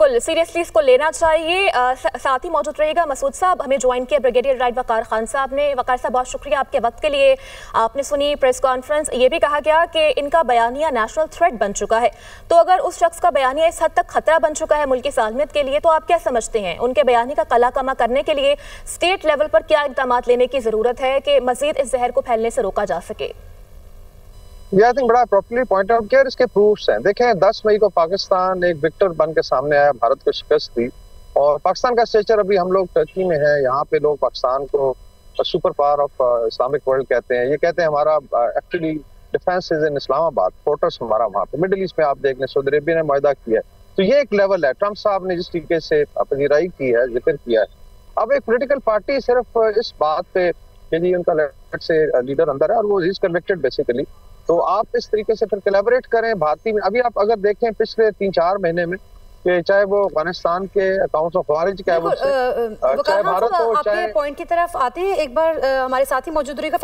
बिल्कुल सीरियसली इसको लेना चाहिए। साथ ही मौजूद रहेगा मसूद साहब, हमें ज्वाइन किया ब्रिगेडियर राइट वकार खान साहब ने। वकार साहब बहुत शुक्रिया आपके वक्त के लिए। आपने सुनी प्रेस कॉन्फ्रेंस, ये भी कहा गया कि इनका बयानिया नेशनल थ्रेट बन चुका है। तो अगर उस शख्स का बयानिया इस हद तक खतरा बन चुका है मुल्क की सालमियत के लिए, तो आप क्या समझते हैं उनके बयानी का कला कमा करने के लिए स्टेट लेवल पर क्या इक़दाम लेने की जरूरत है कि मजीद इस जहर को फैलने से रोका जा सके? ये आई थिंक बड़ा प्रॉपर्ली पॉइंट आउट किया। इसके प्रूफ्स हैं। देखें 10 मई को पाकिस्तान एक विक्टर बन के सामने आया, भारत को शिकस्त दी। और पाकिस्तान का स्टेचर अभी हम लोग टर्की में है। यहाँ पे लोग पाकिस्तान को super power of Islamic world कहते हैं। ये कहते हैं हमारा actually defence is in Islamabad, fortress हमारा वहाँ पे। मिडिल ईस्ट में आप देख लें, सऊदी अरेबिया ने मुआहदा किया है। तो ये एक लेवल है। ट्रंप साहब ने जिस तरीके से अपनी राय की है, जिक्र किया है, अब एक पोलिटिकल पार्टी सिर्फ इस बात पे कि जी उनका से लीडर अंदर है और वो इज कन्विक्टेड बेसिकली, तो आप इस तरीके से फिर कोलैबोरेट करें भारतीय में। अभी आप अगर देखें पिछले 3-4 महीने में कि चाहे वो अफगानिस्तान के अकाउंट्स ऑफ खारिज चाहे भारत हो, आपके पॉइंट की तरफ आते हैं। एक बार हमारे साथी मौजूद रहेगा।